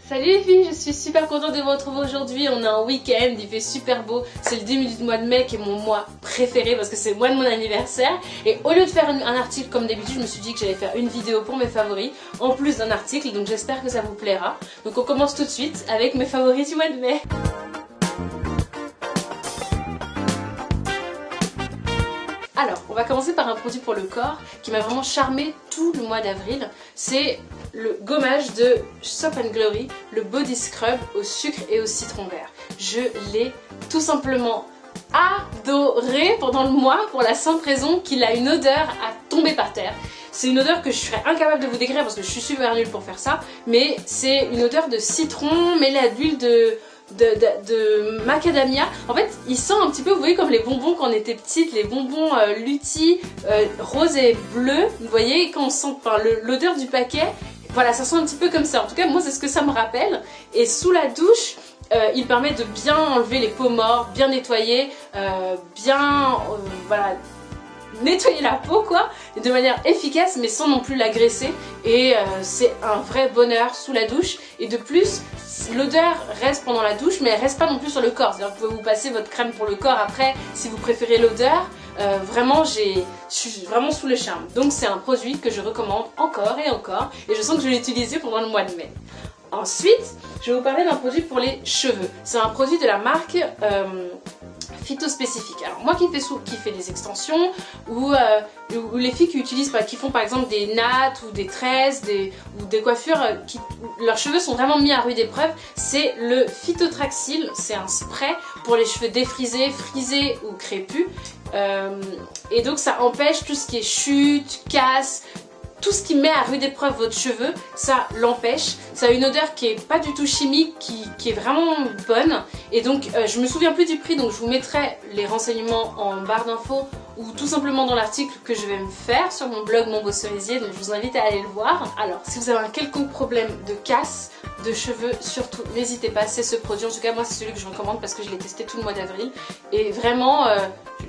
Salut les filles, je suis super contente de vous retrouver aujourd'hui. On est en week-end, il fait super beau. C'est le début du mois de mai qui est mon mois préféré parce que c'est le mois de mon anniversaire. Et au lieu de faire un article comme d'habitude, je me suis dit que j'allais faire une vidéo pour mes favoris en plus d'un article. Donc j'espère que ça vous plaira. Donc on commence tout de suite avec mes favoris du mois de mai. Alors, on va commencer par un produit pour le corps qui m'a vraiment charmé tout le mois d'avril. C'est le gommage de Soap & Glory, le Body Scrub au sucre et au citron vert. Je l'ai tout simplement adoré pendant le mois pour la simple raison qu'il a une odeur à tomber par terre. C'est une odeur que je serais incapable de vous décrire parce que je suis super nulle pour faire ça, mais c'est une odeur de citron mêlée à de l'huile de macadamia. En fait, il sent un petit peu, vous voyez, comme les bonbons quand on était petite, les bonbons Lutti rose et bleu. Vous voyez, quand on sent l'odeur du paquet, voilà, ça sent un petit peu comme ça. En tout cas, moi, c'est ce que ça me rappelle. Et sous la douche, il permet de bien enlever les peaux mortes, bien nettoyer, voilà, nettoyer la peau quoi, de manière efficace mais sans non plus l'agresser. Et c'est un vrai bonheur sous la douche. Et de plus, l'odeur reste pendant la douche mais elle reste pas non plus sur le corps. C'est-à-dire que vous pouvez vous passer votre crème pour le corps après si vous préférez l'odeur. Vraiment, je suis vraiment sous le charme. Donc c'est un produit que je recommande encore et encore. Et je sens que je vais l'utiliser pendant le mois de mai. Ensuite, je vais vous parler d'un produit pour les cheveux. C'est un produit de la marque Phytospécifique. Alors moi qui fais des extensions ou les filles qui font par exemple des nattes ou des tresses ou des coiffures où leurs cheveux sont vraiment mis à rude épreuve, c'est le Phytotraxil. C'est un spray pour les cheveux défrisés, frisés ou crépus. Et donc ça empêche tout ce qui est chute, casse, tout ce qui met à rude épreuve votre cheveu, ça l'empêche. Ça a une odeur qui est pas du tout chimique, qui est vraiment bonne. Et donc je me souviens plus du prix, donc je vous mettrai les renseignements en barre d'infos ou tout simplement dans l'article que je vais me faire sur mon blog Mon Beau Cerisier, donc je vous invite à aller le voir. Alors si vous avez un quelconque problème de casse de cheveux, surtout n'hésitez pas, c'est ce produit. En tout cas moi c'est celui que je recommande parce que je l'ai testé tout le mois d'avril et vraiment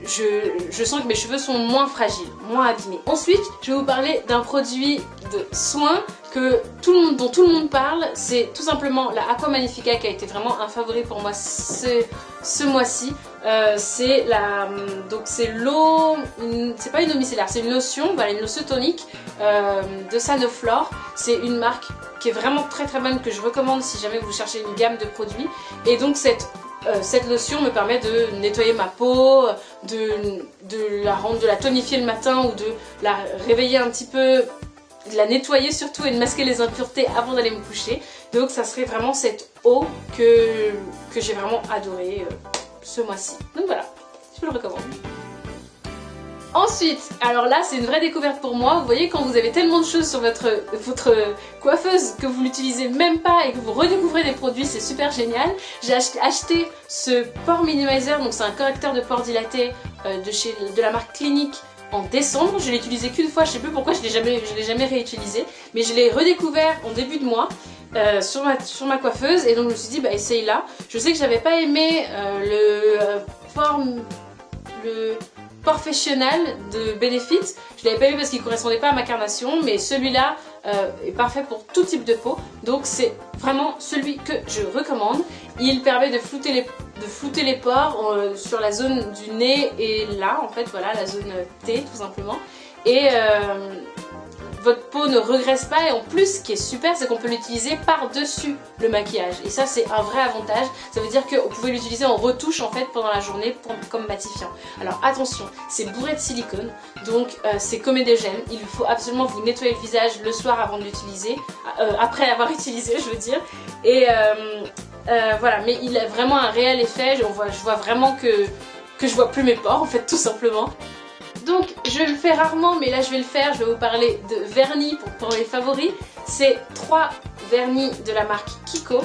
je sens que mes cheveux sont moins fragiles, moins abîmés. Ensuite je vais vous parler d'un produit de soin dont tout le monde parle. C'est tout simplement la Aqua Magnifica qui a été vraiment un favori pour moi ce mois-ci. C'est l'eau, c'est pas une eau micellaire, c'est une lotion, voilà, une lotion tonique de Sanoflore. C'est une marque qui est vraiment très très bonne que je recommande si jamais vous cherchez une gamme de produits. Et donc cette lotion me permet de nettoyer ma peau, de la tonifier le matin ou de la réveiller un petit peu, de la nettoyer surtout et de masquer les impuretés avant d'aller me coucher. Donc ça serait vraiment cette eau que j'ai vraiment adorée ce mois-ci. Donc voilà, je vous le recommande. Ensuite, alors là c'est une vraie découverte pour moi. Vous voyez, quand vous avez tellement de choses sur votre coiffeuse que vous l'utilisez même pas et que vous redécouvrez des produits, c'est super génial. J'ai acheté ce Pore Minimizer, donc c'est un correcteur de pores dilatés de la marque Clinique en décembre. Je l'ai utilisé qu'une fois, je sais plus pourquoi je l'ai jamais réutilisé, mais je l'ai redécouvert en début de mois sur ma coiffeuse et donc je me suis dit bah essaye là. Je sais que j'avais pas aimé le Professionnel de Benefit, je l'avais pas eu parce qu'il correspondait pas à ma carnation, mais celui-là est parfait pour tout type de peau, donc c'est vraiment celui que je recommande. Il permet de flouter les pores sur la zone du nez et là en fait voilà la zone T tout simplement, et votre peau ne regresse pas, et en plus ce qui est super c'est qu'on peut l'utiliser par-dessus le maquillage et ça c'est un vrai avantage. Ça veut dire que vous pouvez l'utiliser en retouche en fait pendant la journée comme matifiant. Alors attention, c'est bourré de silicone donc c'est comédogène, il faut absolument vous nettoyer le visage le soir avant de l'utiliser, après l'avoir utilisé je veux dire, et voilà, mais il a vraiment un réel effet. Je vois vraiment que je vois plus mes pores en fait tout simplement. Donc je le fais rarement mais là je vais le faire, je vais vous parler de vernis pour les favoris. C'est 3 vernis de la marque Kiko.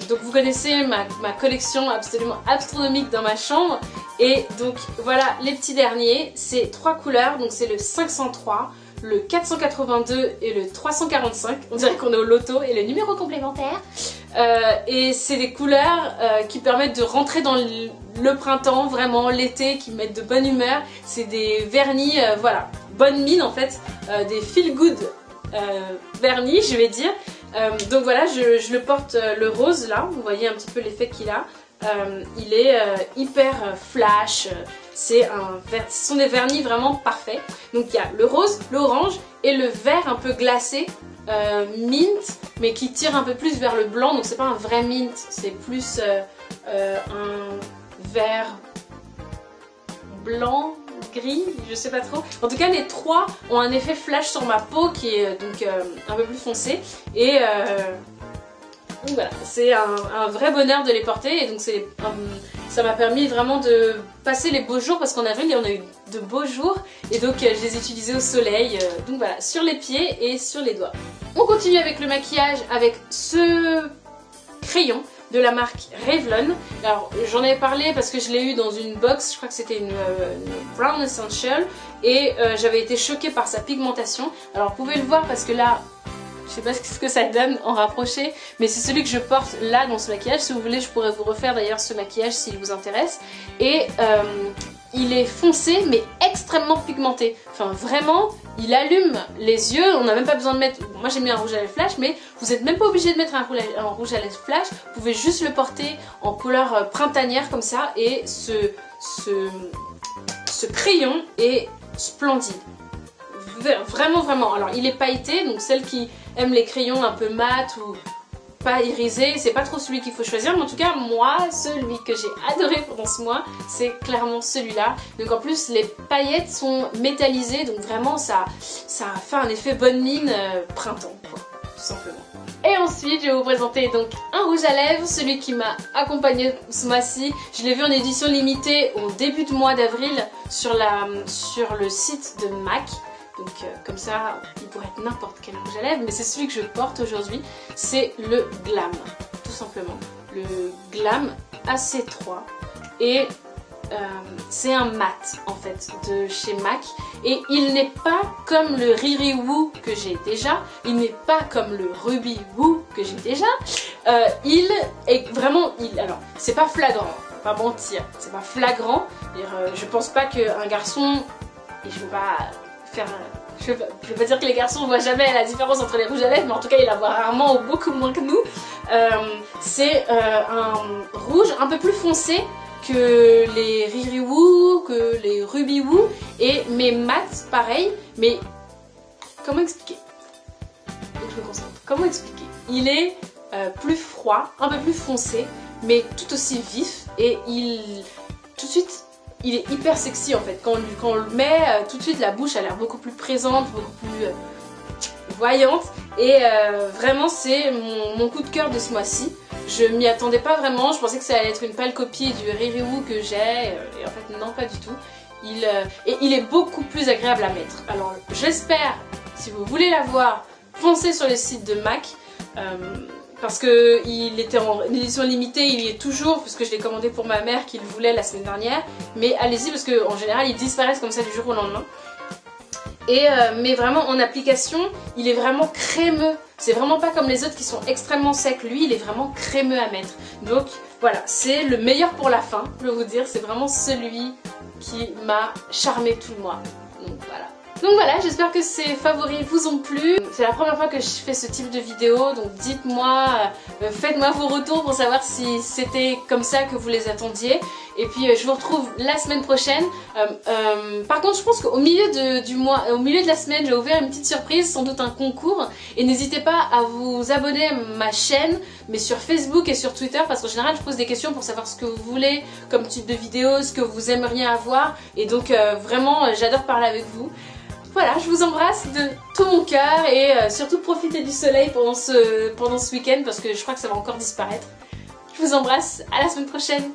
Donc vous connaissez ma collection absolument astronomique dans ma chambre. Et donc voilà les petits derniers, c'est 3 couleurs, donc c'est le 503, le 482 et le 345. On dirait qu'on est au loto et le numéro complémentaire. Et c'est des couleurs qui permettent de rentrer dans le printemps, vraiment l'été, qui mettent de bonne humeur. C'est des vernis, voilà, bonne mine en fait, des feel good vernis, je vais dire. Donc voilà, je le porte le rose là, vous voyez un petit peu l'effet qu'il a. Il est hyper flash, ce sont des vernis vraiment parfaits. Donc il y a le rose, l'orange et le vert un peu glacé, mint, mais qui tire un peu plus vers le blanc. Donc c'est pas un vrai mint, c'est plus un vert blanc, gris, je sais pas trop. En tout cas les trois ont un effet flash sur ma peau qui est donc un peu plus foncé. Et donc voilà, c'est un vrai bonheur de les porter. Et donc ça m'a permis vraiment de passer les beaux jours, parce qu'en avril on a eu de beaux jours. Et donc je les ai utilisés au soleil, donc voilà, sur les pieds et sur les doigts. On continue avec le maquillage avec ce crayon de la marque Revlon. Alors j'en avais parlé parce que je l'ai eu dans une box, je crois que c'était une Brown Essential, et j'avais été choquée par sa pigmentation. Alors vous pouvez le voir parce que là, je sais pas ce que ça donne en rapproché, mais c'est celui que je porte là dans ce maquillage. Si vous voulez, je pourrais vous refaire d'ailleurs ce maquillage s'il vous intéresse. Et il est foncé mais extrêmement pigmenté. Enfin vraiment, il allume les yeux. On n'a même pas besoin de mettre... Moi j'ai mis un rouge à lèvres flash, mais vous n'êtes même pas obligé de mettre un rouge à lèvres flash. Vous pouvez juste le porter en couleur printanière comme ça. Et ce crayon est splendide. Vraiment, vraiment. Alors il est pailleté, donc celles qui aiment les crayons un peu mat ou pas irisés, c'est pas trop celui qu'il faut choisir. Mais en tout cas, moi, celui que j'ai adoré pendant ce mois, c'est clairement celui-là. Donc en plus, les paillettes sont métallisées, donc vraiment ça fait un effet bonne mine printemps, quoi, tout simplement. Et ensuite, je vais vous présenter donc un rouge à lèvres, celui qui m'a accompagné ce mois-ci. Je l'ai vu en édition limitée au début du mois d'avril sur le site de MAC. Donc comme ça, il pourrait être n'importe quel rouge à lèvres, mais c'est celui que je porte aujourd'hui, c'est le Glam, tout simplement. Le Glam AC3. Et c'est un mat en fait de chez MAC. Et il n'est pas comme le Riri Woo que j'ai déjà, il n'est pas comme le Ruby Woo que j'ai déjà. Il est vraiment... alors, c'est pas flagrant, pas mentir, c'est pas flagrant. Je pense pas qu'un garçon... Et je veux pas... Je vais pas dire que les garçons voient jamais la différence entre les rouges à lèvres, mais en tout cas ils la voient rarement ou beaucoup moins que nous. C'est un rouge un peu plus foncé que les Riri Woo, que les Ruby Woo, mais mat pareil. Mais comment expliquer? Donc je me concentre. Comment expliquer? Il est plus froid, un peu plus foncé, mais tout aussi vif, et tout de suite il est hyper sexy en fait. Quand on le met, tout de suite la bouche a l'air beaucoup plus présente, beaucoup plus voyante. Et vraiment c'est mon coup de cœur de ce mois-ci. Je m'y attendais pas vraiment, je pensais que ça allait être une pâle copie du Riri Woo que j'ai. Et en fait non, pas du tout. Il est beaucoup plus agréable à mettre. Alors j'espère, si vous voulez l'avoir, foncez sur le site de MAC. Parce qu'il était en édition limitée, il y est toujours, parce que je l'ai commandé pour ma mère qui le voulait la semaine dernière. Mais allez-y, parce qu'en général ils disparaissent comme ça du jour au lendemain. Mais vraiment en application, il est vraiment crémeux. C'est vraiment pas comme les autres qui sont extrêmement secs. Lui, il est vraiment crémeux à mettre. Donc voilà, c'est le meilleur pour la fin, je peux vous dire. C'est vraiment celui qui m'a charmé tout le mois. Donc voilà. Donc voilà, j'espère que ces favoris vous ont plu. C'est la première fois que je fais ce type de vidéo, donc dites-moi, faites-moi vos retours pour savoir si c'était comme ça que vous les attendiez. Et puis je vous retrouve la semaine prochaine. Par contre, je pense qu'au milieu du mois, au milieu de la semaine, j'ai ouvert une petite surprise, sans doute un concours. Et n'hésitez pas à vous abonner à ma chaîne, mais sur Facebook et sur Twitter, parce qu'en général, je pose des questions pour savoir ce que vous voulez comme type de vidéo, ce que vous aimeriez avoir. Et donc vraiment, j'adore parler avec vous. Voilà, je vous embrasse de tout mon cœur et surtout profitez du soleil pendant ce week-end parce que je crois que ça va encore disparaître. Je vous embrasse, à la semaine prochaine.